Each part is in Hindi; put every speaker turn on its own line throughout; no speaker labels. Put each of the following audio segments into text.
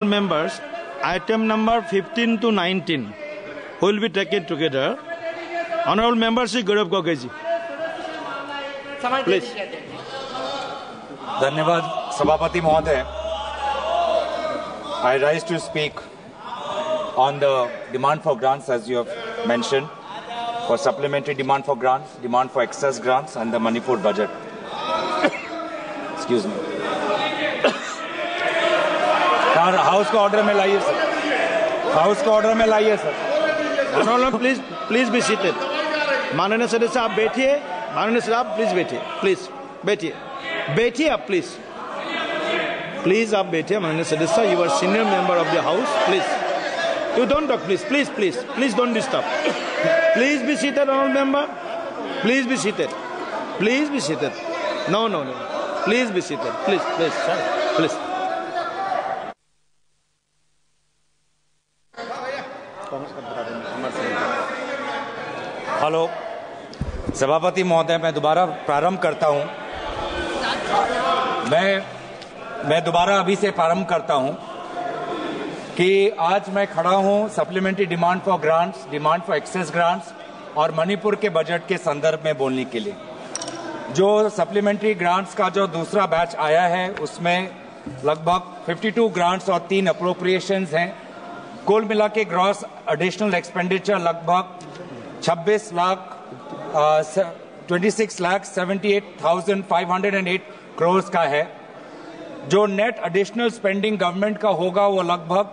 Members, item number 15 to 19 will be taken together. Honorable Member Shri Gaurav Gogoiji, please.
धन्यवाद सभापति महोदय. I rise to speak on the demand for grants, as you have mentioned, for supplementary demand for grants, demand for excess grants, and the Manipur budget. Excuse me. House को ऑर्डर में लाइए सर. हाउस को ऑर्डर में लाइए sir.
Honorable, please be seated. माननीय सदस्य आप बैठिए. माननीय सदस्य आप प्लीज बैठिए. प्लीज बैठिए. बैठिए आप प्लीज. प्लीज आप बैठिए माननीय सदस्य. You are senior member of the house. Please. You don't talk. Please don't disturb. Please be seated, honorable member. Please be seated. Please be seated. No. Please be seated. Please.
Hello सभापति महोदय, मैं दोबारा प्रारंभ करता हूं. मैं दोबारा अभी से प्रारंभ करता हूं कि आज मैं खड़ा हूं supplementary demand for grants, demand for excess grants और मणिपुर के बजट के संदर्भ में बोलने के लिए. जो सप्लीमेंट्री ग्रांट्स का जो दूसरा बैच आया है उसमें लगभग 52 ग्रांट्स और 3 अप्रोप्रिएशंस हैं. कुल मिला के ग्रॉस एडिशनल एक्सपेंडिचर लगभग 26,78,508 करोड़ का है. जो नेट एडिशनल स्पेंडिंग गवर्नमेंट का होगा वो लगभग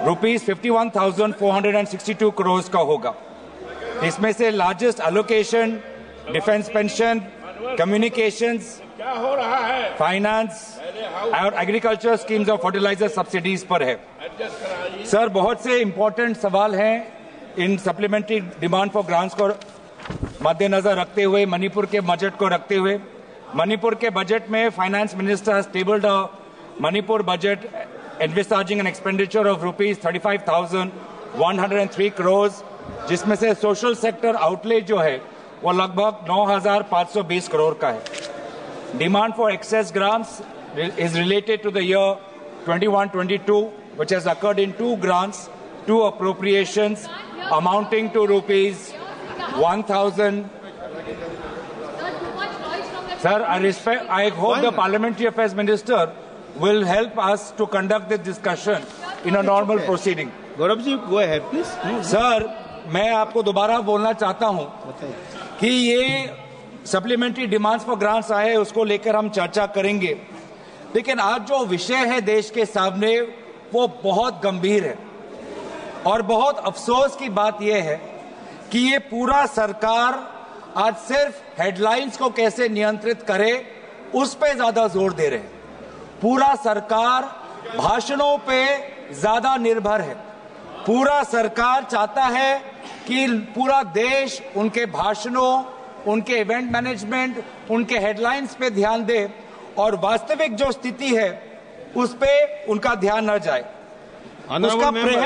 ₹51,462 करोड़ का होगा. इसमें से largest allocation defence pension, communications, finance और एग्रीकल्चर स्कीम्स और फर्टिलाइजर सब्सिडीज पर है. सर, बहुत से इंपॉर्टेंट सवाल हैं इन सप्लीमेंट्री डिमांड फॉर ग्रांट्स को मद्देनजर रखते हुए, मणिपुर के बजट को रखते हुए. मणिपुर के बजट में finance minister has tabled a Manipur budget envisaging an expenditure of ₹35,103 crore, जिसमें से सोशल सेक्टर आउटले जो है वो लगभग 9,520 करोड़ का है. Demand for excess grants is related to the year 21-22, which has occurred in 2 grants, 2 appropriations amounting to ₹1,000. Sir, I hope the Parliamentary Affairs Minister will help us to conduct this discussion in a normal proceeding.
Gaurav ji, go ahead, please.
Sir, मैं आपको दोबारा बोलना चाहता हूं कि ये सप्लीमेंट्री डिमांड्स फॉर ग्रांट्स आए, उसको लेकर हम चर्चा करेंगे. लेकिन आज जो विषय है देश के सामने वो बहुत गंभीर है और बहुत अफसोस की बात यह है कि ये पूरा सरकार आज सिर्फ हेडलाइंस को कैसे नियंत्रित करे उस पे ज्यादा जोर दे रहे हैं. पूरा सरकार भाषणों पे ज्यादा निर्भर है. पूरा सरकार चाहता है कि पूरा देश उनके भाषणों, उनके इवेंट मैनेजमेंट, उनके हेडलाइंस पे ध्यान दे और वास्तविक जो स्थिति है उस पे उनका न जाए. उसका प्रेम.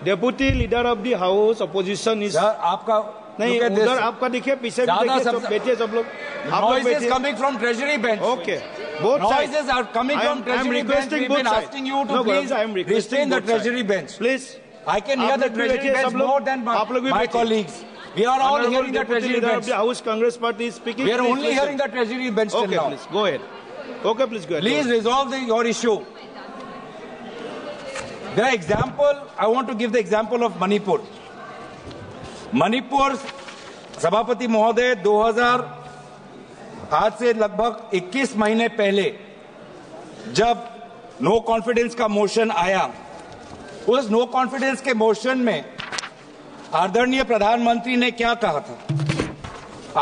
Deputy leader of the house opposition is.
आपका
नहीं, उधर आपका दिखे, पीछे बैठिए सब लोग.
Noises coming from Treasury bench.
Okay. Both
noises are coming from Treasury bench. We've been asking you to please restrain the Treasury bench.
Please.
I can hear the Treasury bench more than my colleagues. We are all hearing the Treasury bench.
The House Congress Party is speaking.
We are only hearing the Treasury bench till now.
Okay, please go ahead. Okay, please go ahead.
Please resolve your issue. The example, I want to give the example of Manipur. Manipur, सभापति महोदय, 2000 आज से लगभग 21 महीने पहले जब नो कॉन्फिडेंस का मोशन आया, उस नो कॉन्फिडेंस के मोशन में आदरणीय प्रधानमंत्री ने क्या कहा था?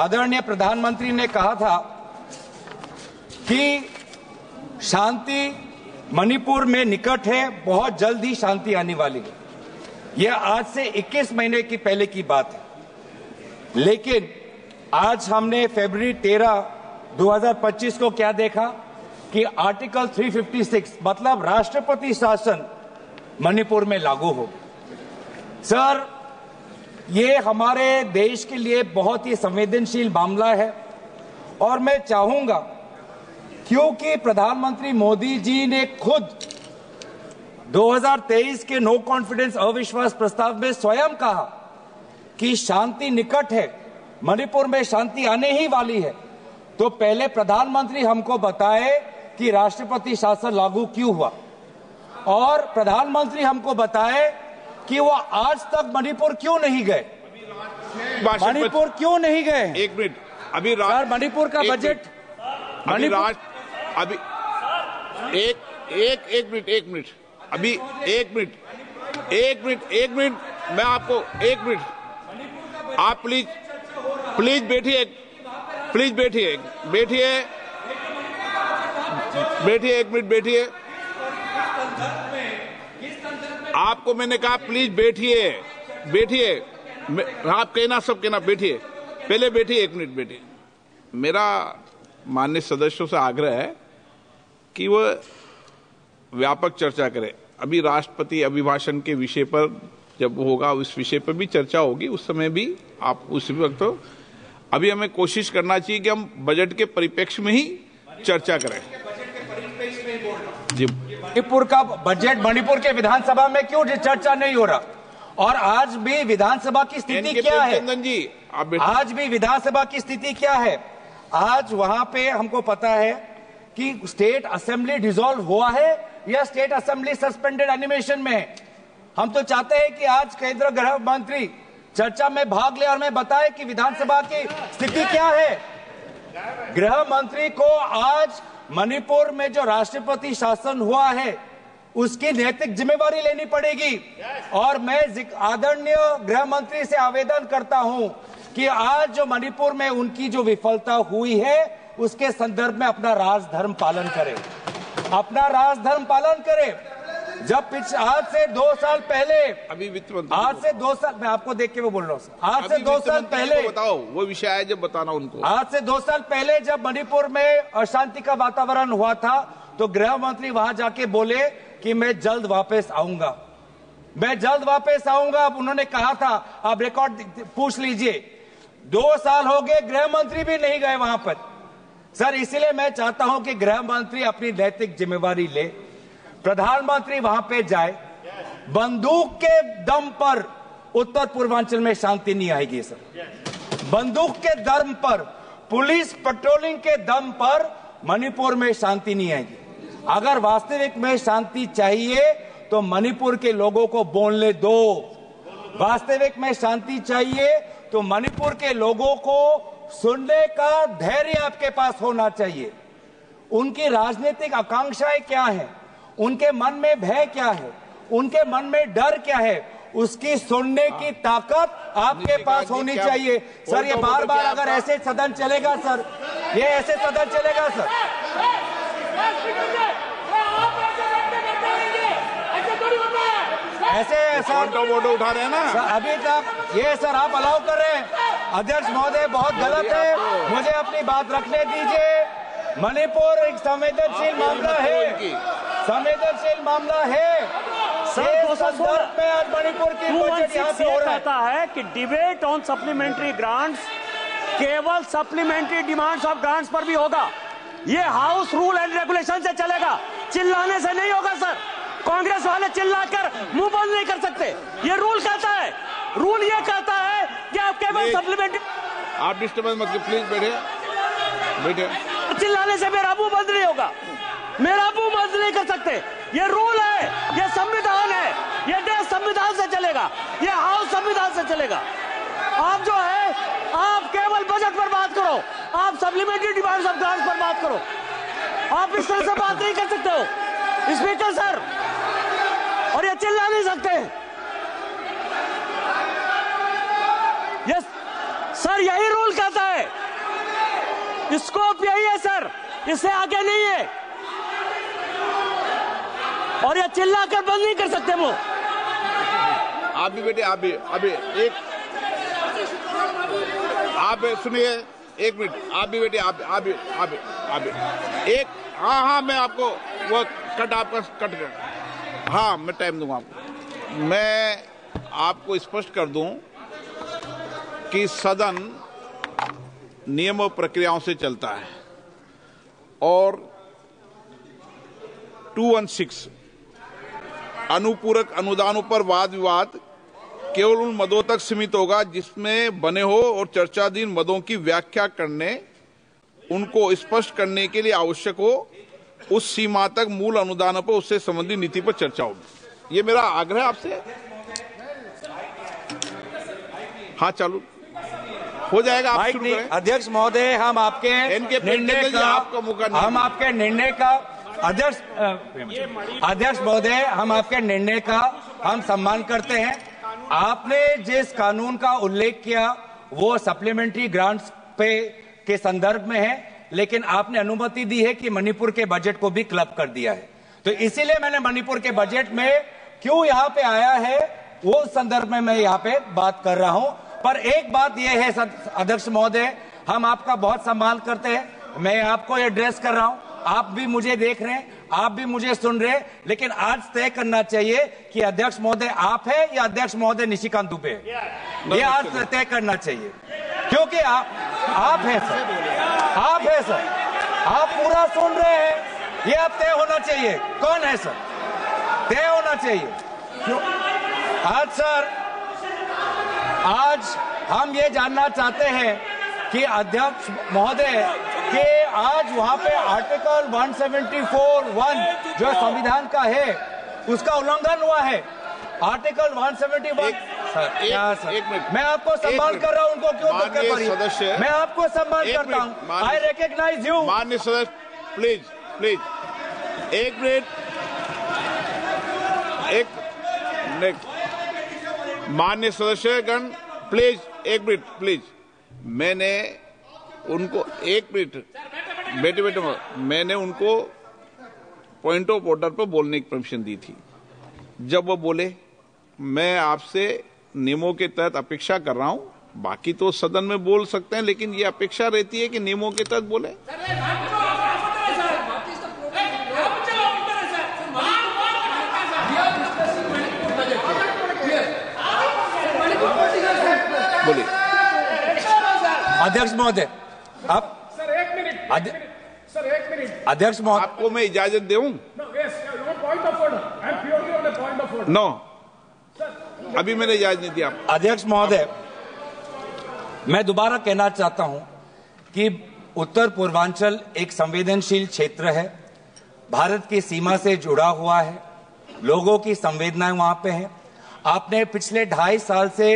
आदरणीय प्रधानमंत्री ने कहा था कि शांति मणिपुर में निकट है, बहुत जल्द ही शांति आने वाली है. यह आज से 21 महीने की पहले की बात है. लेकिन आज हमने फरवरी 13, 2025 को क्या देखा कि आर्टिकल 356 मतलब राष्ट्रपति शासन मणिपुर में लागू हो. सर, ये हमारे देश के लिए बहुत ही संवेदनशील मामला है और मैं चाहूंगा क्योंकि प्रधानमंत्री मोदी जी ने खुद 2023 के नो कॉन्फिडेंस अविश्वास प्रस्ताव में स्वयं कहा कि शांति निकट है, मणिपुर में शांति आने ही वाली है, तो पहले प्रधानमंत्री हमको बताए कि राष्ट्रपति शासन लागू क्यों हुआ, और प्रधानमंत्री हमको बताए कि वो आज तक मणिपुर क्यों नहीं गए। मणिपुर क्यों नहीं गए?
एक मिनट, अभी
सर मणिपुर का बजट,
अभी एक मिनट, अभी एक मिनट, मैं आपको एक मिनट, आप प्लीज बैठिए, एक मिनट बैठिए। आपको मैंने कहा प्लीज बैठिए, आप कहना सब कहना, बैठिए, पहले बैठिए, एक मिनट बैठिए। मेरा माननीय सदस्यों से आग्रह है कि वह व्यापक चर्चा करें। अभी राष्ट्रपति अभिभाषण के विषय पर जब होगा, उस विषय पर भी चर्चा होगी, उस समय भी आप उस वक्त, तो अभी हमें कोशिश करना चाहिए कि हम बजट के परिप्रेक्ष्य में ही चर्चा करें। जी,
मणिपुर का बजट, मणिपुर के विधानसभा में क्यों चर्चा नहीं हो रहा? और आज भी विधानसभा की स्थिति क्या है?
चंदन जी,
आज भी विधानसभा की स्थिति क्या है? आज वहां पे हमको पता है कि स्टेट असेंबली डिसॉल्व हुआ है या स्टेट असेंबली सस्पेंडेड एनिमेशन में है। हम तो चाहते हैं कि आज केंद्रीय गृह मंत्री चर्चा में भाग ले और हमें बताए कि विधानसभा की स्थिति क्या है। गृह मंत्री को आज मणिपुर में जो राष्ट्रपति शासन हुआ है उसकी नैतिक जिम्मेवारी लेनी पड़ेगी। और मैं आदरणीय गृह मंत्री से आवेदन करता हूं कि आज जो मणिपुर में उनकी जो विफलता हुई है उसके संदर्भ में अपना राजधर्म पालन करें, अपना राजधर्म पालन करें। जब आज से 2 साल पहले,
अभी वित्त मंत्री,
आज से 2 साल, मैं आपको देख के वो बोल रहा हूँ, आज से 2 साल पहले
बताओ, वो विषय है जब बताना उनको।
आज से 2 साल पहले जब मणिपुर में अशांति का वातावरण हुआ था तो गृह मंत्री वहां जाके बोले कि मैं जल्द वापस आऊंगा, मैं जल्द वापस आऊंगा। उन्होंने कहा था, आप रिकॉर्ड पूछ लीजिए। 2 साल हो गए, गृह मंत्री भी नहीं गए वहां पर। सर इसलिए मैं चाहता हूं कि गृह मंत्री अपनी नैतिक जिम्मेवारी ले, प्रधानमंत्री वहां पे जाए। बंदूक के दम पर उत्तर पूर्वांचल में शांति नहीं आएगी सर, बंदूक के दम पर, पुलिस पेट्रोलिंग के दम पर मणिपुर में शांति नहीं आएगी। अगर वास्तविक में शांति चाहिए तो मणिपुर के लोगों को बोलने दो। वास्तविक में शांति चाहिए तो मणिपुर के लोगों को सुनने का धैर्य आपके पास होना चाहिए। उनकी राजनीतिक आकांक्षाएं क्या है, उनके मन में भय क्या है, उनके मन में डर क्या है, उसकी सुनने की ताकत आपके पास होनी चाहिए। सर ये बार बार अगर ऐसे सदन चलेगा सर, ये ऐसे सदन चलेगा सर, ऐसे सर
वोटो उठा रहे हैं ना
अभी तक। ये सर आप अलाउ कर रहे हैं, अध्यक्ष महोदय बहुत गलत है, मुझे अपनी बात रखने दीजिए। मणिपुर एक संवेदनशील मामला है, संवेदनशील मामला है। संदर्भ में आज मणिपुर की बजट यहाँ पे हो रहा
कहता है कि डिबेट ऑन सप्लीमेंट्री ग्रांट्स केवल सप्लीमेंट्री डिमांड्स ऑफ ग्रांट्स पर भी होगा। ये हाउस रूल एंड रेगुलेशन से चलेगा, चिल्लाने से नहीं होगा सर। कांग्रेस वाले चिल्लाकर मुंह बंद नहीं कर सकते। ये रूल कहता है, रूल ये कहता है कि आप केवल सप्लीमेंट्री।
आप डिस्टर्बेंस मत, प्लीज बैठे।
चिल्लाने से मेरा मुंह बंद नहीं होगा, मेरा मुंह बंद नहीं कर सकते। ये रूल है, ये संविधान है, ये देश संविधान से चलेगा, ये हाउस संविधान से चलेगा। आप जो है आप केवल बजट पर बात करो, आप सप्लीमेंट्री डिमांड्स ऑफ ग्रांट्स पर बात करो। आप इस तरह से बात नहीं कर सकते हो स्पीकर सर, और ये चिल्ला नहीं सकते। ये सर यही रूल कहता है, स्कोप यही है सर, इससे आगे नहीं है। और ये चिल्ला कर बंद नहीं कर सकते वो।
आप भी बेटे, आप भी अभी एक, आप सुनिए एक मिनट, आप भी बेटे, आप भी एक, हाँ मैं आपको वो कट आपका कट कर, हाँ मैं टाइम दूंगा आपको। मैं आपको स्पष्ट कर दूं कि सदन नियम और प्रक्रियाओं से चलता है और 216 अनुपूरक अनुदानों पर वाद विवाद केवल उन मदों तक सीमित होगा जिसमें बने हो और चर्चाधीन मदों की व्याख्या करने, उनको स्पष्ट करने के लिए आवश्यक हो उस सीमा तक मूल अनुदानों पर उससे संबंधित नीति पर चर्चा होगी। ये मेरा आग्रह आपसे। हाँ, चालू हो जाएगा, आप शुरू करें।
अध्यक्ष महोदय, हम आपके निर्णय का
आपका मौका नहीं,
हम आपके निर्णय का अध्यक्ष महोदय, हम आपके निर्णय का हम सम्मान करते हैं। आपने जिस कानून का उल्लेख किया वो सप्लीमेंट्री ग्रांट्स पे के संदर्भ में है, लेकिन आपने अनुमति दी है कि मणिपुर के बजट को भी क्लब कर दिया है। तो इसीलिए मैंने मणिपुर के बजट में क्यों यहाँ पे आया है वो संदर्भ में मैं यहाँ पे बात कर रहा हूँ। पर एक बात यह है अध्यक्ष महोदय, हम आपका बहुत सम्मान करते हैं। मैं आपको एड्रेस कर रहा हूँ, आप भी मुझे देख रहे हैं, आप भी मुझे सुन रहे हैं, लेकिन आज तय करना चाहिए कि अध्यक्ष महोदय आप है या अध्यक्ष महोदय निशिकांत दुबे है। ये आज तय करना चाहिए, क्योंकि आप हैं सर, आप हैं सर, आप पूरा सुन रहे हैं। ये अब तय होना चाहिए कौन है सर, तय होना चाहिए। आज सर, आज हम ये जानना चाहते हैं कि अध्यक्ष महोदय के आज वहां पे आर्टिकल 174(1) जो संविधान का है उसका उल्लंघन हुआ है। आर्टिकल 171। मैं आपको सम्मान कर रहा हूं, उनको क्यों धक्के मारिए?
सदस्य,
मैं आपको सम्मान करता हूं। I recognise you.
माननीय सदस्य, प्लीज प्लीज एक मिनट, माननीय सदस्यगण प्लीज एक मिनट प्लीज। मैंने उनको एक मिनट बेटे मैंने उनको पॉइंट ऑफ ऑर्डर पर बोलने की परमिशन दी थी। जब वो बोले, मैं आपसे नियमों के तहत अपेक्षा कर रहा हूं, बाकी तो सदन में बोल सकते हैं, लेकिन ये अपेक्षा रहती है कि नियमों के तहत बोले। बोलिए
अध्यक्ष महोदय। आप
सर एक मिनट
अध्यक्ष महोदय,
आपको मैं इजाजत दूं? नो, अभी मैंने इजाजत नहीं दिया।
अध्यक्ष महोदय, मैं दोबारा कहना चाहता हूं कि उत्तर पूर्वांचल एक संवेदनशील क्षेत्र है, भारत की सीमा से जुड़ा हुआ है, लोगों की संवेदनाएं वहां पे हैं। आपने पिछले 2.5 साल से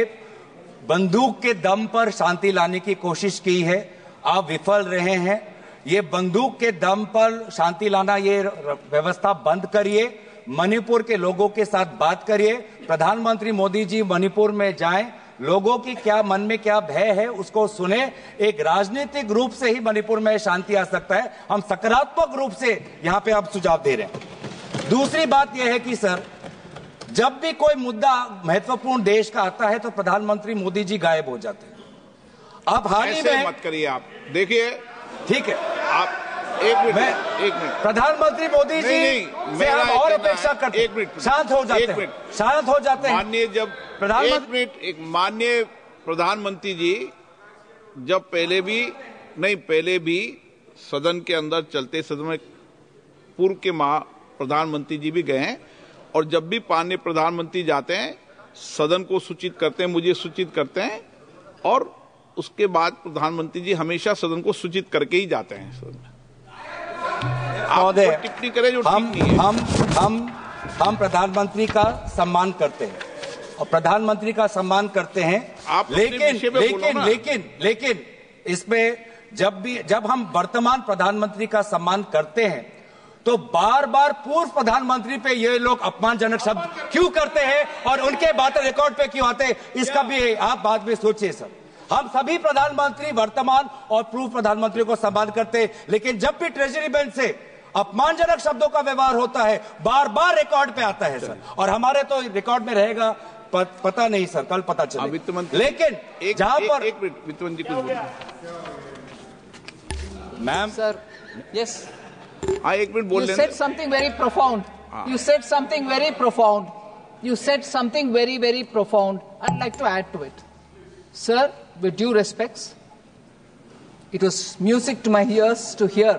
बंदूक के दम पर शांति लाने की कोशिश की है, आप विफल रहे हैं। ये बंदूक के दम पर शांति लाना, ये व्यवस्था बंद करिए, मणिपुर के लोगों के साथ बात करिए। प्रधानमंत्री मोदी जी मणिपुर में जाएं, लोगों की क्या मन में क्या भय है उसको सुने। एक राजनीतिक रूप से ही मणिपुर में शांति आ सकता है, हम सकारात्मक रूप से यहाँ पे आप सुझाव दे रहे हैं। दूसरी बात यह है कि सर, जब भी कोई मुद्दा महत्वपूर्ण देश का आता है तो प्रधानमंत्री मोदी जी गायब हो जाते हैं। आप हाल ही में
मत करिए, आप देखिए,
ठीक है,
आप एक मिनट
प्रधानमंत्री मोदी जी से हम और अपेक्षा करते हैं, शांत हो जाते हैं, शांत हो जाते हैं।
माननीय जब माननीय प्रधानमंत्री जी जब पहले भी सदन के अंदर चलते सदन में पूर्व के प्रधानमंत्री जी भी गए हैं, और जब भी माननीय प्रधानमंत्री जाते हैं सदन को सूचित करते हैं, मुझे सूचित करते हैं, और उसके बाद प्रधानमंत्री जी हमेशा सदन को सूचित करके ही जाते हैं। सदन
महोदय,
टिप्पणी करें जो ठीक नहीं है।
हम प्रधानमंत्री का सम्मान करते हैं और प्रधानमंत्री का सम्मान करते हैं, लेकिन इसमें जब हम वर्तमान प्रधानमंत्री का सम्मान करते हैं तो बार बार पूर्व प्रधानमंत्री पे ये लोग अपमानजनक शब्द क्यों करते हैं और उनके बातें रिकॉर्ड पे क्यों आते हैं, इसका भी आप बाद में सोचिए सर। हम सभी प्रधानमंत्री वर्तमान और पूर्व प्रधानमंत्री को सम्मान करते हैं, लेकिन जब भी ट्रेजरी बेंच से अपमानजनक शब्दों का व्यवहार होता है बार बार रिकॉर्ड पे आता है सर, और हमारे तो रिकॉर्ड में रहेगा, पता नहीं सर, कल पता चले। लेकिन जहां पर
वित्त मंत्री कुछ
मैम
सर, यस,
एक मिनट बोल
you said something very profound. You said something very profound. You said something very, very profound. I'd like to add to it. Sir, with due respects, it was music to my ears to hear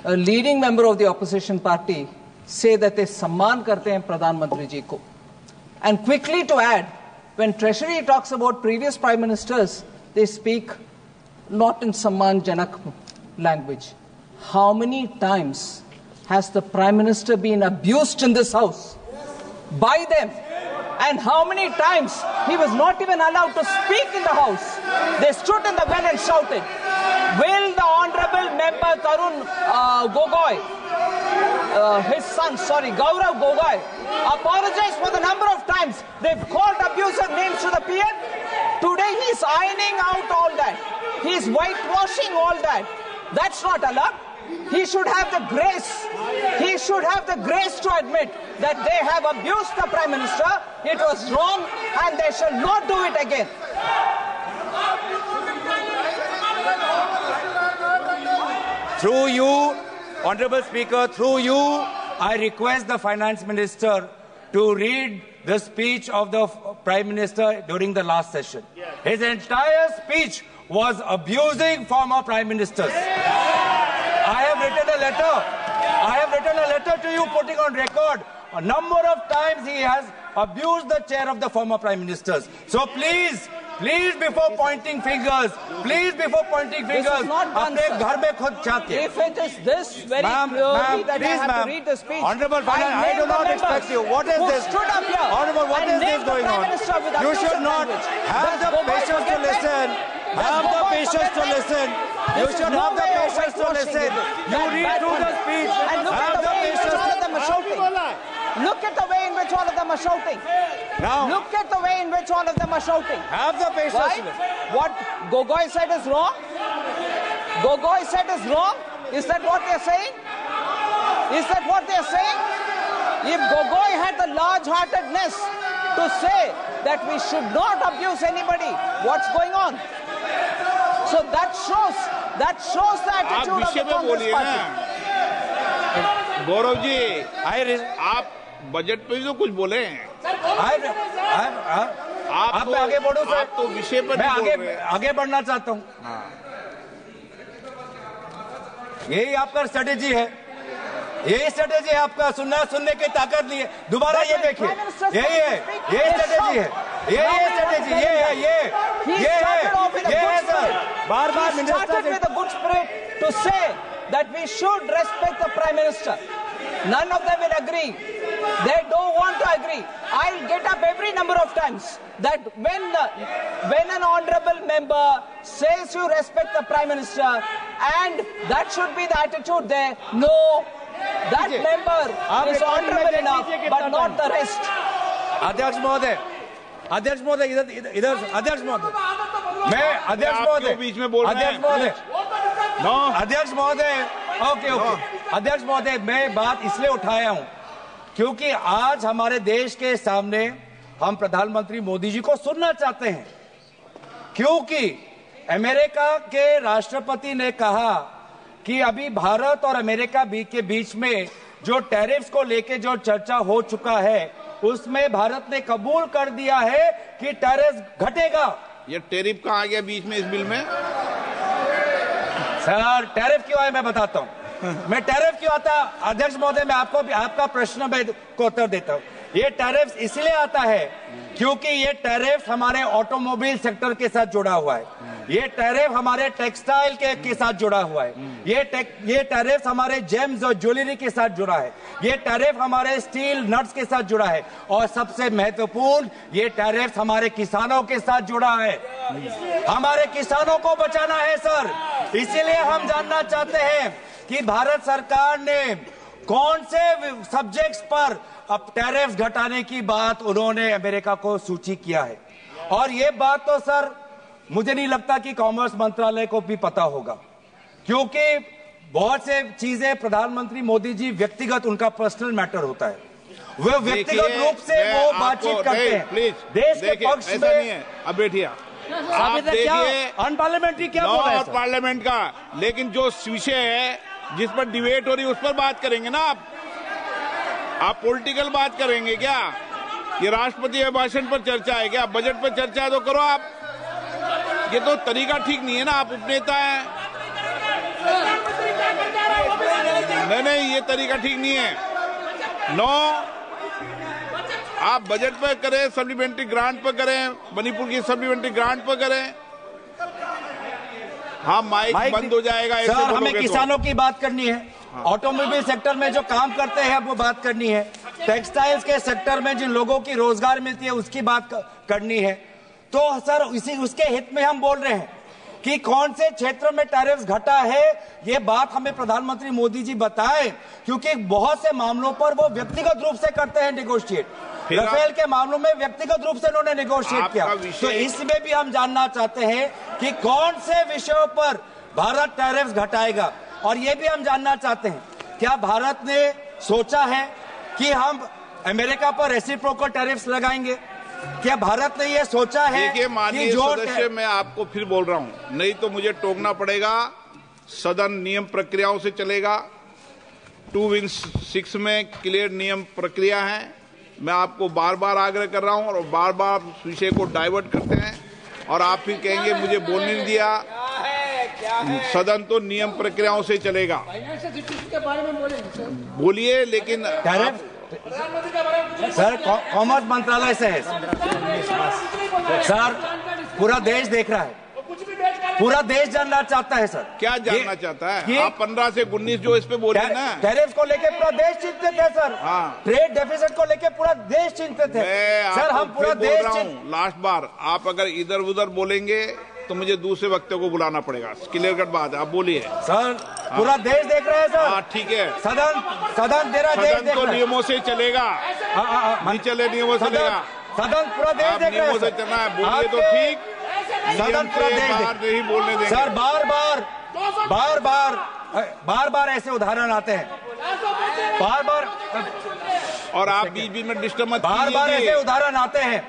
a leading member of the opposition party say that they सम्मान करते हैं प्रधानमंत्री जी को. And quickly to add, when Treasury talks about previous Prime Ministers, they speak not in सम्मान जनक language. How many times has the Prime Minister been abused in this house by them? And how many times he was not even allowed to speak in the house? They stood in the well and shouted. Will the Honorable Member Tarun Gogoi, his son, Gaurav Gogoi, apologize for the number of times they've called abusive names to the PM? Today he's ironing out all that. He's whitewashing all that. That's not allowed. He should have the grace. He should have the grace to admit that they have abused the Prime Minister. It was wrong and they shall not do it again.
Through you, Honorable Speaker, through you, I request the Finance Minister to read the speech of the Prime Minister during the last session. His entire speech was abusing former Prime Ministers. I have written a letter to you putting on record a number of times he has abused the chair of the former Prime Ministers. So please before pointing fingers, अपने घर में खुद जाके.
If it is this very clearly that I have to read the speech,
Honorable Finance, I do not expect you. What is this? Honorable, what is this going on? You should not have the patience to listen. Have the patience to listen. You should have the patience to listen. You read through the speech. Have the patience.
Look at the way in which all of them are shouting.
Now,
look at the way in which all of them are shouting.
Have the patience.
Right? What Gogoi said is wrong. Gogoi said is wrong. Is that what they are saying? Is that what they are saying? If Gogoi had the large-heartedness to say that we should not abuse anybody, what's going on? So that shows the attitude of the Congress party.
Gaurav ji, आप बजट पे तो कुछ बोले हैं.
आप आगे बढ़ो सर.
आप तो विषय पर
मैं आगे बढ़ना चाहता हूँ. यही आपका स्ट्रेटेजी है. यही स्ट्रेटेजी है आपका. सुनने की ताकत नहीं है. दोबारा ये देखिए. यही है. यही स्ट्रेटेजी है. ये स्ट्रेटेजी ये है सर. बार-बार
minister with a good spirit to say that we should respect the Prime Minister. None of them will agree. They don't want to agree. I'll get up every number of times that when an honorable member says you respect the Prime Minister, and that should be the attitude there. No, that member is honorable enough, but not the rest.
अध्यक्ष महोदय इधर अध्यक्ष महोदय मैं अध्यक्ष महोदय ओके अध्यक्ष महोदय मैं बात इसलिए उठाया हूं क्योंकि आज हमारे देश के सामने हम प्रधानमंत्री मोदी जी को सुनना चाहते हैं, क्योंकि अमेरिका के राष्ट्रपति ने कहा कि अभी भारत और अमेरिका के बीच में जो टैरिफ्स को लेके जो चर्चा हो चुका है उसमें भारत ने कबूल कर दिया है कि टैरिफ घटेगा.
ये टैरिफ कहाँ आ गया बीच में इस बिल में?
सर टैरिफ क्यों आया मैं बताता हूँ. मैं टैरिफ क्यों आता अध्यक्ष महोदय मैं आपको आपका प्रश्न में को उत्तर देता हूँ. ये टैरिफ इसलिए आता है क्योंकि ये टैरिफ हमारे ऑटोमोबाइल सेक्टर के साथ जुड़ा हुआ है. ये टैरिफ हमारे टेक्सटाइल के साथ जुड़ा हुआ है. ये टैरिफ हमारे जेम्स और ज्वेलरी के साथ जुड़ा है. ये टैरिफ हमारे स्टील नट्स के साथ जुड़ा है. और सबसे महत्वपूर्ण ये टैरिफ हमारे किसानों के साथ जुड़ा है. हमारे किसानों को बचाना है सर. इसीलिए हम जानना चाहते हैं कि भारत सरकार ने कौन से सब्जेक्ट्स पर अब टैरिफ घटाने की बात उन्होंने अमेरिका को सूची किया है. और ये बात तो सर मुझे नहीं लगता कि कॉमर्स मंत्रालय को भी पता होगा, क्योंकि बहुत से चीजें प्रधानमंत्री मोदी जी व्यक्तिगत उनका पर्सनल मैटर होता है. वो व्यक्तिगत रूप से वो बातचीत करते हैं. देश के पक्ष में नहीं है.
अब बैठिए
आप देखिए अनपार्लियामेंट्री क्या बोल रहे हैं
पार्लियामेंट का. लेकिन जो विषय है जिस पर डिबेट हो रही है उस पर बात करेंगे ना. आप पॉलिटिकल बात करेंगे क्या? ये राष्ट्रपति अभिभाषण पर चर्चा है क्या? बजट पर चर्चा है तो करो आप. ये तो तरीका ठीक नहीं है ना. आप उपनेता हैं. नहीं ये तरीका ठीक नहीं है. नो, आप बजट पर करें, सप्लीमेंट्री ग्रांट पर करें, मणिपुर की सप्लीमेंट्री ग्रांट पर करें। हाँ, माइक बंद हो जाएगा।
सर, हमें किसानों की बात करनी है, ऑटोमोबाइल सेक्टर में जो काम करते हैं वो बात करनी है, टेक्सटाइल्स के सेक्टर में जिन लोगों की रोजगार मिलती है उसकी बात करनी है। तो सर उसके हित में हम बोल रहे हैं कि कौन से क्षेत्र में टैरिफ्स घटा है, ये बात हमें प्रधानमंत्री मोदी जी बताएं, क्योंकि बहुत से मामलों पर वो व्यक्तिगत रूप से करते हैं नेगोशिएट। राफेल के मामलों में व्यक्तिगत रूप से उन्होंने नेगोशिएट किया। तो इसमें भी हम जानना चाहते हैं कि कौन से विषयों पर भारत टैरिफ्स घटाएगा, और ये भी हम जानना चाहते हैं क्या भारत ने सोचा है कि हम अमेरिका पर रेसिप्रोकल टैरिफ्स लगाएंगे? क्या भारत ने ये सोचा है?
देखिए माननीय सदस्य, मैं आपको फिर बोल रहा हूं, नहीं तो मुझे टोकना पड़ेगा। सदन नियम प्रक्रियाओं से चलेगा, 2-6 में क्लियर नियम प्रक्रिया है। मैं आपको बार बार आग्रह कर रहा हूं और बार बार विषय को डाइवर्ट करते हैं और आप फिर कहेंगे मुझे बोलने नहीं दिया। सदन तो नियम प्रक्रियाओं से चलेगा। बोलिए, लेकिन
सर कॉमर्स मंत्रालय से है सर, पूरा देश देख रहा है, पूरा देश जानना चाहता है। सर
क्या जानना चाहता है? आप 15 से 19 जो इस पे बोले ना,
टैरिफ को लेके पूरा देश चिंतित है सर।
हाँ,
ट्रेड डेफिसिट को लेके पूरा देश चिंतित है सर। हम पूरा देश
लास्ट बार आप अगर इधर उधर बोलेंगे तो मुझे दूसरे वक्तव्य को बुलाना पड़ेगा। क्लियर कट बात है, आप बोलिए।
सर पूरा देश देख रहा है सर।
हाँ ठीक है,
सदन तेरा देश देख
तो नियमों से चलेगा, नहीं चले नियमों से चलेगा।
सदन पूरा देश देख रहा है,
चलना है। बोलिए तो ठीक,
सदन पूरा देश
नहीं बोलने देंगे
सर। बार बार ऐसे उदाहरण आते हैं, बार
और आप बीच में डिस्टर्ब मत कीजिए।
बार ऐसे उदाहरण आते हैं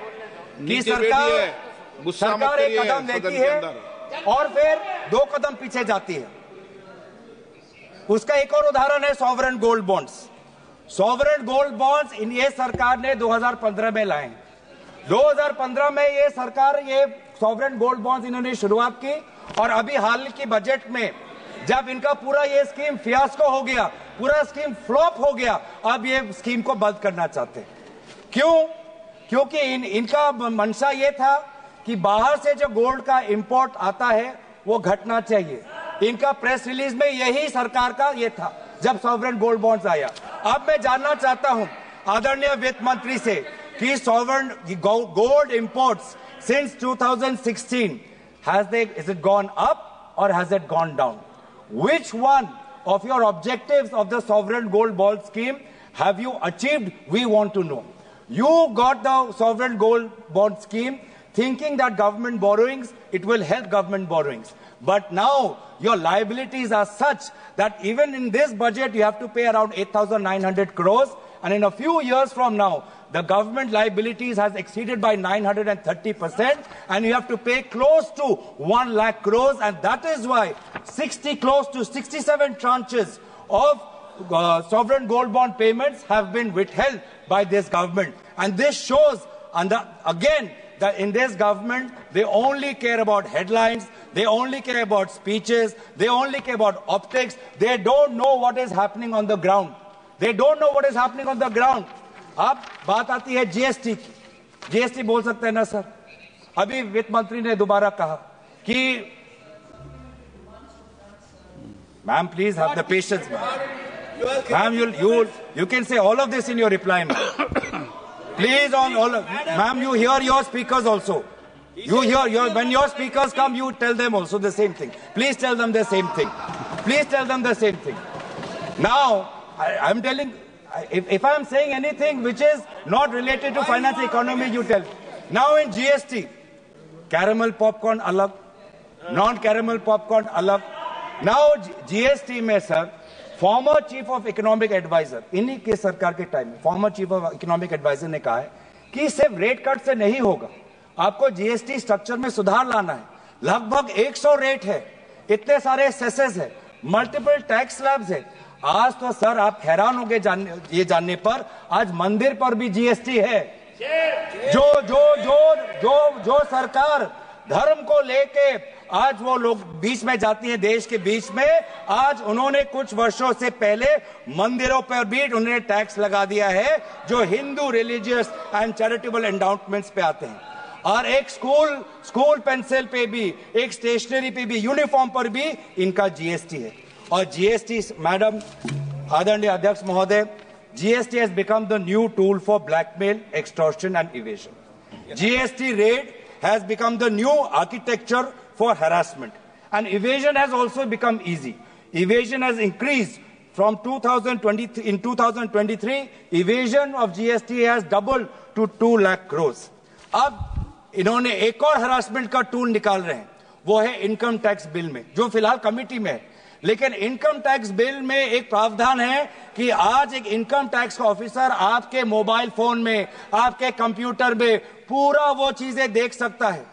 कि सरकार एक कदम लेती है और फिर 2 कदम पीछे जाती है। उसका एक और उदाहरण है sovereign gold bonds. Sovereign gold bonds ये सरकार ने 2015 में लाए। 2015 में ये सरकार ये सॉवरेन गोल्ड बॉन्ड्स इन्होंने शुरुआत की, और अभी हाल की बजट में जब इनका पूरा ये स्कीम फियास्को हो गया, पूरा स्कीम फ्लॉप हो गया, अब ये स्कीम को बंद करना चाहते हैं। क्यों? क्योंकि इनका मंशा ये था कि बाहर से जो गोल्ड का इंपोर्ट आता है वो घटना चाहिए। इनका प्रेस रिलीज में यही सरकार का ये था जब सॉवरेन गोल्ड बॉन्ड्स आया। अब मैं जानना चाहता हूं आदरणीय वित्त मंत्री से कि sovereign gold imports since 2016 is it gone up or has it gone down? Which one of your objectives of the sovereign gold bond scheme have you achieved? We want to know. You got the sovereign gold bond scheme thinking that government borrowings, it will help government borrowings. But now your liabilities are such that even in this budget you have to pay around 8,900 crores, and in a few years from now the government liabilities has exceeded by 930%, and you have to pay close to 1 lakh crores, and that is why close to 67 tranches of sovereign gold bond payments have been withheld by this government. And this shows again that in this government they only care about headlines, they only care about speeches, they only care about optics. They don't know what is happening on the ground. They don't know what is happening on the ground. अब बात आती है जीएसटी की। जीएसटी बोल सकते हैं ना सर? अभी वित्त मंत्री ने दोबारा कहा कि ma'am please have the patience ma'am, you can say all of this in your reply ma'am. Please on all of ma'am, you hear your speakers also. You hear when your speakers come, you tell them also the same thing. Please tell them the same thing. Please tell them the same thing. Now I'm telling, if I am saying anything which is not related to finance economy, you tell. Now in GST, caramel popcorn alag, non-caramel popcorn alag. Now GST में sir former chief of economic adviser, इन्हीं के सरकार के टाइम में former chief of economic adviser ने कहा है कि सिर्फ रेट कट से नहीं होगा, आपको जीएसटी स्ट्रक्चर में सुधार लाना है। लगभग 100 रेट है, इतने सारे सेसेस है, मल्टीपल टैक्स स्लैब्स है। आज तो सर आप हैरान होंगे ये जानने पर, आज मंदिर पर भी जीएसटी है। जो सरकार धर्म को लेके आज वो लोग बीच में जाती हैं, देश के बीच में। आज उन्होंने कुछ वर्षों से पहले मंदिरों पर भी उन्होंने टैक्स लगा दिया है जो Hindu religious and charitable endowments पे आते हैं। और एक स्कूल पेंसिल पे भी, एक स्टेशनरी पे भी, यूनिफॉर्म पर भी इनका जीएसटी है। और जीएसटी, मैडम, आदरणीय अध्यक्ष महोदय, GST has become the new tool for blackmail, extortion and evasion. GST raid has become the new architecture for harassment. And evasion has also become easy. Evasion has increased from 2020, in 2023, evasion of GST has doubled to 2 lakh crores. अब इन्होंने एक और harassment का tool निकाल रहे हैं, वो है इनकम टैक्स बिल में, जो फिलहाल कमिटी में है। लेकिन इनकम टैक्स बिल में एक प्रावधान है कि आज एक इनकम टैक्स का ऑफिसर आपके मोबाइल फोन में, आपके कंप्यूटर में पूरा वो चीजें देख सकता है,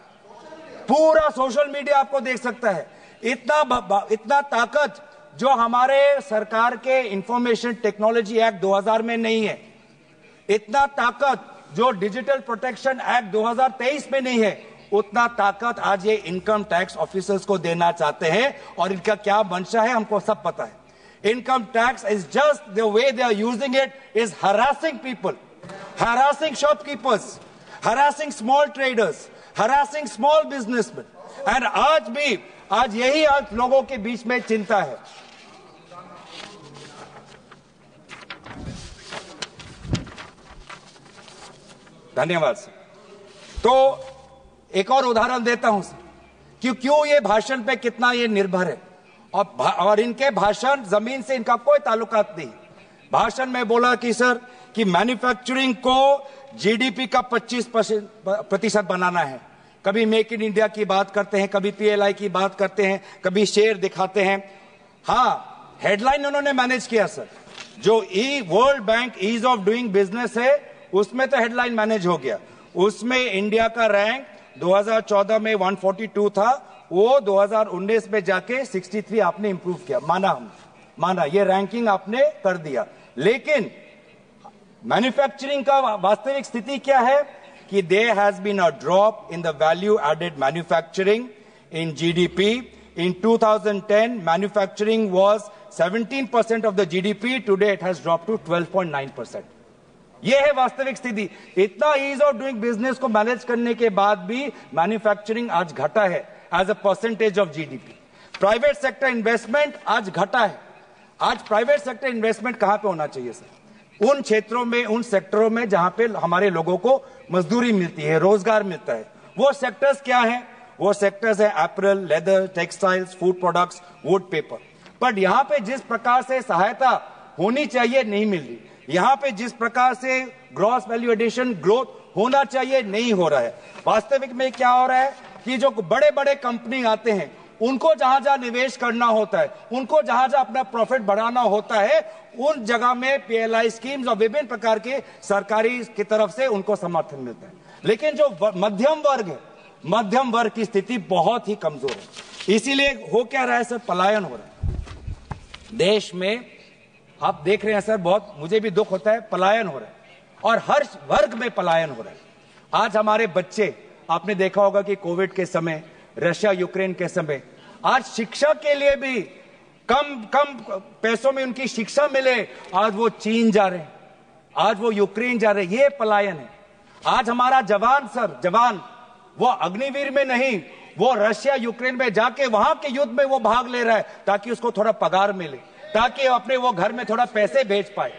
पूरा सोशल मीडिया आपको देख सकता है। इतना ताकत जो हमारे सरकार के इंफॉर्मेशन टेक्नोलॉजी एक्ट 2000 में नहीं है, इतना ताकत जो डिजिटल प्रोटेक्शन एक्ट 2023 में नहीं है, उतना ताकत आज ये इनकम टैक्स ऑफिसर्स को देना चाहते हैं। और इनका क्या मंशा है हमको सब पता है। Income tax is just the way they are using it is harassing people, harassing shopkeepers, harassing small traders, harassing small businessman. And आज यही आज लोगों के बीच में चिंता है। धन्यवाद सर। तो एक और उदाहरण देता हूं कि क्यों ये भाषण पे कितना ये निर्भर है। और इनके भाषण जमीन से इनका कोई ताल्लुकात नहीं। भाषण में बोला कि सर कि मैन्युफैक्चरिंग को जीडीपी का 25% बनाना है। कभी मेक इन इंडिया की बात करते हैं, कभी पीएलआई की बात करते हैं, कभी शेयर दिखाते हैं। हाँ, हेडलाइन उन्होंने मैनेज किया सर। जो world bank ease of doing business है उसमें तो हेडलाइन मैनेज हो गया। उसमें इंडिया का रैंक 2014 में 142 था, वो 2019 में जाके 63 आपने इंप्रूव किया। माना ये रैंकिंग आपने कर दिया। लेकिन मैन्युफैक्चरिंग का वास्तविक स्थिति क्या है कि there has been a drop in the value added manufacturing in GDP. In 2010 manufacturing was 17% of the GDP, today it has drop to 12.9%। यह है वास्तविक स्थिति। इतना ईज ऑफ डूइंग बिजनेस को मैनेज करने के बाद भी मैन्युफैक्चरिंग आज घटा है as a percentage of GDP. Private sector investment आज घटा है। आज प्राइवेट सेक्टर इन्वेस्टमेंट कहां पे होना चाहिए सर? उन क्षेत्रों में, उन सेक्टरों में जहां पे हमारे लोगों को मजदूरी मिलती है, रोजगार मिलता है। वो सेक्टर्स क्या हैं? वो सेक्टर्स है apparel, leather, textiles, food products, would, paper. But यहां पे जिस प्रकार से सहायता होनी चाहिए नहीं मिल रही। यहां पे जिस प्रकार से ग्रॉस वैल्यू एडिशन ग्रोथ होना चाहिए नहीं हो रहा है। वास्तविक में क्या हो रहा है कि जो बड़े बड़े कंपनी आते हैं उनको जहां जहां निवेश करना होता है, उनको जहां जहां अपना प्रॉफिट बढ़ाना होता है, उन जगह में पीएलआई स्कीम्स और विभिन्न प्रकार के सरकारी की तरफ से उनको समर्थन मिलता है। लेकिन जो मध्यम वर्ग है, मध्यम वर्ग की स्थिति बहुत ही कमजोर है। इसीलिए हो क्या रहा है सर? पलायन हो रहा है देश में। आप देख रहे हैं सर, बहुत मुझे भी दुख होता है, पलायन हो रहा है और हर वर्ग में पलायन हो रहा है। आज हमारे बच्चे, आपने देखा होगा कि कोविड के समय, रशिया यूक्रेन के समय, आज शिक्षा के लिए भी कम पैसों में उनकी शिक्षा मिले, आज वो चीन जा रहे हैं, आज वो यूक्रेन जा रहे हैं। ये पलायन है। आज हमारा जवान वो अग्निवीर में नहीं, वो रशिया यूक्रेन में जाके वहां के युद्ध में वो भाग ले रहा है ताकि उसको थोड़ा पगार मिले, ताकि अपने वो घर में थोड़ा पैसे भेज पाए।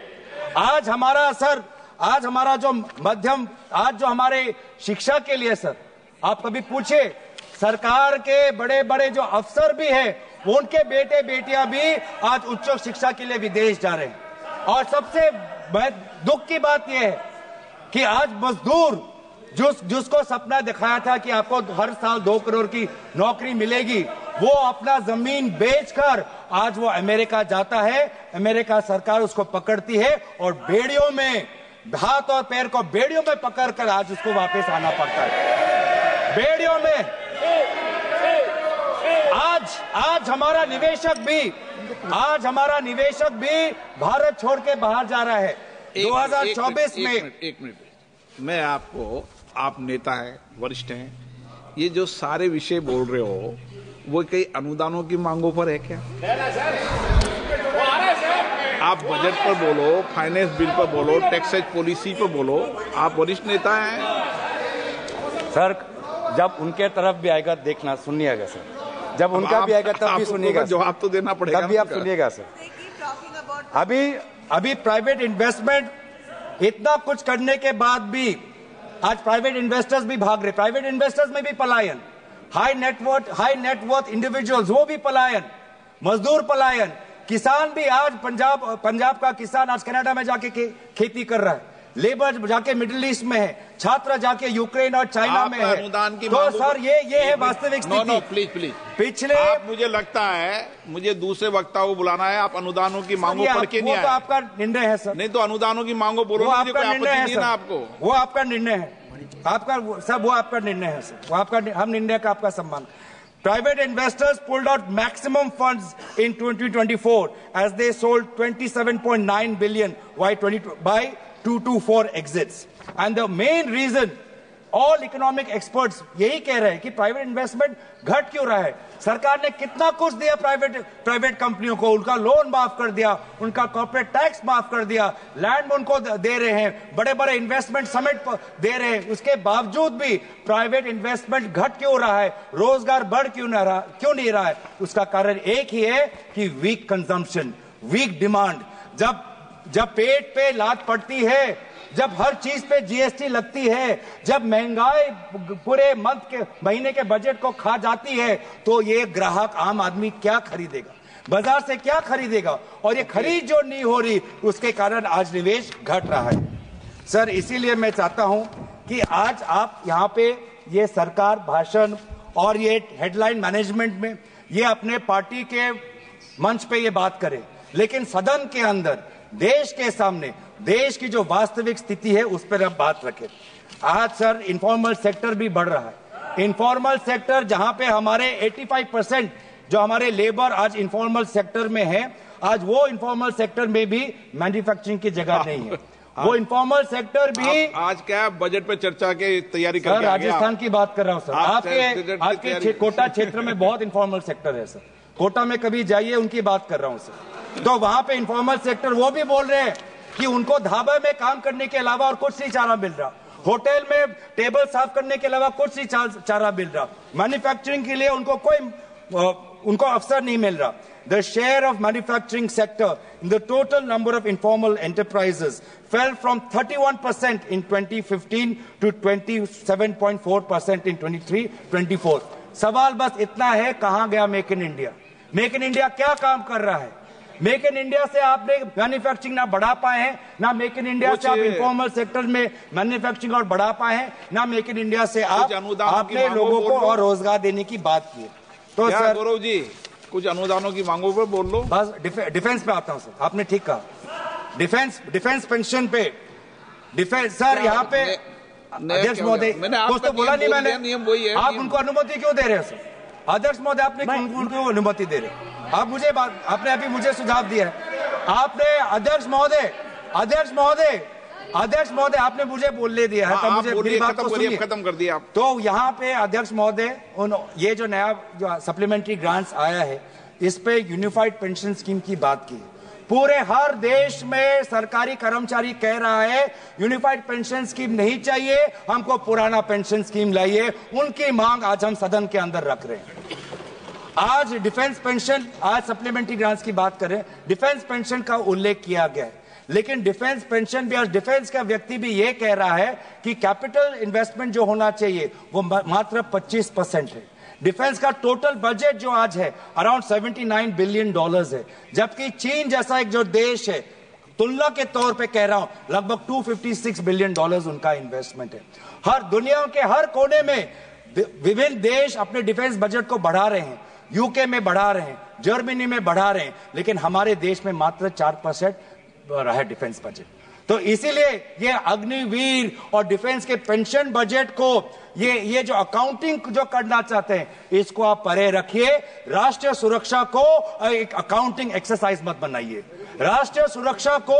आज हमारा जो मध्यम, आज जो हमारे शिक्षा के लिए सर, आप कभी पूछे सरकार के बड़े बड़े जो अफसर भी हैं, उनके बेटे बेटियां भी आज उच्च शिक्षा के लिए विदेश जा रहे हैं। और सबसे दुख की बात यह है कि आज मजदूर जिसको सपना दिखाया था कि आपको हर साल 2 करोड़ की नौकरी मिलेगी, वो अपना जमीन बेचकर आज वो अमेरिका जाता है। अमेरिका सरकार उसको पकड़ती है और बेड़ियों में, हाथ और पैर को बेड़ियों में पकड़कर आज उसको वापस आना पड़ता है। बेड़ियों में आज हमारा निवेशक भी भारत छोड़ के बाहर जा रहा है। 2024 में
एक मिनट मैं आपको, आप नेता हैं, वरिष्ठ हैं, ये जो सारे विषय बोल रहे हो वो कई अनुदानों की मांगों पर है क्या? आप बजट पर बोलो, फाइनेंस बिल पर बोलो, टैक्सेज पॉलिसी पर बोलो, आप वरिष्ठ नेता हैं।
सर, जब उनके तरफ भी आएगा देखना, सुनिएगा सर, जब उनका भी आएगा तब भी सुनिएगा,
जवाब तो देना पड़ेगा,
तब भी आप सुनिएगा सर। अभी प्राइवेट इन्वेस्टमेंट इतना कुछ करने के बाद भी आज प्राइवेट इन्वेस्टर्स भी भाग रहे, प्राइवेट इन्वेस्टर्स में भी पलायन, हाई नेटवर्थ इंडिविजुअल्स वो भी पलायन, मजदूर पलायन, किसान भी आज पंजाब का किसान आज कनाडा में जाके खेती कर रहा है, लेबर जाके मिडिल ईस्ट में है, छात्र जाके यूक्रेन और चाइना में है।
अनुदान की
तो सर ये है वास्तविक स्थिति।
प्लीज
पिछले
मुझे लगता है मुझे दूसरे वक्ता को बुलाना है। आप अनुदानों की मांगों पढ़ के नहीं आए।
वो तो आपका निर्णय है सर।
नहीं तो अनुदानों की मांगों बोलो,
वो आपका निर्णय है सर।
आपको
वो आपका निर्णय है, आपका सब वो आपका निर्णय है सर, वो आपका, हम निर्णय का आपका सम्मान। Private investors pulled out maximum funds in 2024 as they sold 27.9 billion by 224 exits. And the main reason, all economic experts यही कह रहे हैं कि प्राइवेट इन्वेस्टमेंट घट क्यों रहा है। सरकार ने कितना कुछ दिया प्राइवेट कंपनियों को, उनका लोन माफ कर दिया, उनका कॉर्पोरेट टैक्स माफ कर दिया, लैंड उनको दे रहे हैं, बड़े बड़े इन्वेस्टमेंट समिट दे रहे हैं, उसके बावजूद भी प्राइवेट इन्वेस्टमेंट घट क्यों रहा है, रोजगार बढ़ क्यों नहीं रहा है। उसका कारण एक ही है कि वीक कंजम्पशन, वीक डिमांड। जब पेट पे लात पड़ती है, जब हर चीज पे जीएसटी लगती है, जब महंगाई पूरे महीने के बजट को खा जाती है, तो ये ग्राहक आम आदमी क्या खरीदेगा, बाजार से क्या खरीदेगा, और ये खरीद जो नहीं हो रही, उसके कारण आज निवेश घट रहा है। सर, इसीलिए मैं चाहता हूं कि आज आप यहाँ पे ये सरकार भाषण और ये हेडलाइन मैनेजमेंट में ये अपने पार्टी के मंच पे ये बात करें, लेकिन सदन के अंदर देश के सामने देश की जो वास्तविक स्थिति है उस पर अब बात रखें। आज सर इनफॉर्मल सेक्टर भी बढ़ रहा है। इनफॉर्मल सेक्टर जहां पे हमारे 85% जो हमारे लेबर आज इनफॉर्मल सेक्टर में है, आज वो इनफॉर्मल सेक्टर में भी मैन्युफैक्चरिंग की जगह नहीं है। वो इनफॉर्मल सेक्टर भी
आज क्या बजट पे चर्चा की तैयारी कर
राजस्थान की बात कर रहा हूं सर। आपके कोटा क्षेत्र में बहुत इनफॉर्मल सेक्टर है सर, कोटा में कभी जाइए, उनकी बात कर रहा हूं सर। तो वहां पे इनफॉर्मल सेक्टर वो भी बोल रहे हैं कि उनको ढाबा में काम करने के अलावा और कुछ नहीं चारा मिल रहा, होटल में टेबल साफ करने के अलावा कुछ नहीं चारा मिल रहा, मैन्युफैक्चरिंग के लिए उनको अवसर नहीं मिल रहा। The share of manufacturing sector in the total number of informal enterprises fell from 31% in 2015 to 27.4% in 23-24। सवाल बस इतना है, कहां गया make in India? Make in India क्या काम कर रहा है? मेक इन इंडिया से आपने मैन्युफैक्चरिंग ना बढ़ा पाए हैं, ना मेक इन इंडिया से आप इनफॉर्मल सेक्टर में मैन्युफैक्चरिंग और बढ़ा पाए हैं, ना मेक इन इंडिया से आपने लोगों को और रोजगार देने की बात की है। तो सर
गौरव जी, कुछ अनुदानों की मांगों पर बोल लो।
बस डिफेंस पे आता हूं सर, आपने ठीक कहा, डिफेंस पेंशन पे सर यहाँ पे अध्यक्ष महोदय कुछ तो बोला नहीं मैंने,
नियम वही है।
आप उनको अनुमति क्यों दे रहे हैं सर? अध्यक्ष महोदय आपने उनको अनुमति दे रहे, आपने अभी मुझे सुझाव दिया है, आपने अध्यक्ष महोदय आपने मुझे बोलने दिया है, तो मुझे मेरी बात को सुनिए,
खत्म कर दिया आप।
तो यहाँ पे अध्यक्ष महोदय ये जो नया जो सप्लीमेंट्री ग्रांट्स आया है, इस पे यूनिफाइड पेंशन स्कीम की बात की। पूरे हर देश में सरकारी कर्मचारी कह रहा है यूनिफाइड पेंशन स्कीम नहीं चाहिए, हमको पुराना पेंशन स्कीम लाइए। उनकी मांग आज हम सदन के अंदर रख रहे हैं। आज डिफेंस पेंशन, आज सप्लीमेंट्री ग्रांट्स की बात करें, डिफेंस पेंशन का उल्लेख किया गया है, लेकिन डिफेंस पेंशन भी आज डिफेंस का व्यक्ति भी ये कह रहा है कि कैपिटल इन्वेस्टमेंट जो होना चाहिए वो मात्र 25% है। डिफेंस का टोटल बजट जो आज है अराउंड $79 बिलियन है, जबकि चीन जैसा एक जो देश है, तुलना के तौर पे कह रहा हूं, लगभग $256 बिलियन उनका इन्वेस्टमेंट है। हर दुनिया के हर कोने में विभिन्न देश अपने डिफेंस बजट को बढ़ा रहे हैं, यूके में बढ़ा रहे हैं, जर्मनी में बढ़ा रहे हैं, लेकिन हमारे देश में मात्र 4% रहा है डिफेंस बजट। तो इसीलिए ये अग्निवीर और डिफेंस के पेंशन बजट को ये जो अकाउंटिंग जो करना चाहते हैं, इसको आप परे रखिए। राष्ट्रीय सुरक्षा को एक अकाउंटिंग एक्सरसाइज मत बनाइए। राष्ट्रीय सुरक्षा को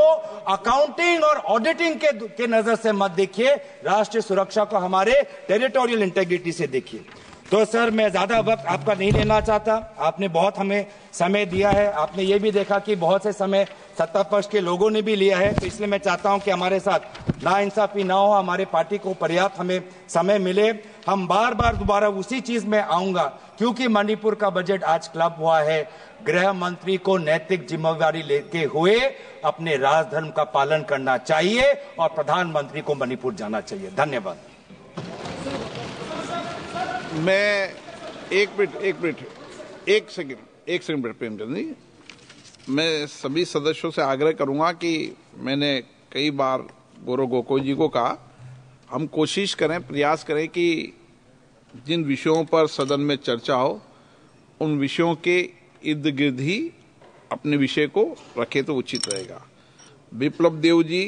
अकाउंटिंग और ऑडिटिंग के नजर से मत देखिए, राष्ट्रीय सुरक्षा को हमारे टेरिटोरियल इंटेग्रिटी से देखिए। तो सर मैं ज्यादा वक्त आपका नहीं लेना चाहता, आपने बहुत हमें समय दिया है, आपने ये भी देखा कि बहुत से समय सत्ता पक्ष के लोगों ने भी लिया है, तो इसलिए मैं चाहता हूं कि हमारे साथ नाइंसाफी ना हो, हमारे पार्टी को पर्याप्त हमें समय मिले। हम बार बार दोबारा उसी चीज में आऊंगा, क्योंकि मणिपुर का बजट आज क्लब हुआ है। गृह मंत्री को नैतिक जिम्मेदारी लेते हुए अपने राजधर्म का पालन करना चाहिए और प्रधानमंत्री को मणिपुर जाना चाहिए। धन्यवाद।
मैं एक सेकंड प्रेमचंद जी, मैं सभी सदस्यों से आग्रह करूंगा कि मैंने कई बार गौरव गोगोई जी को कहा, हम कोशिश करें, प्रयास करें कि जिन विषयों पर सदन में चर्चा हो उन विषयों के इर्द गिर्द ही अपने विषय को रखे तो उचित रहेगा। विप्लव देव जी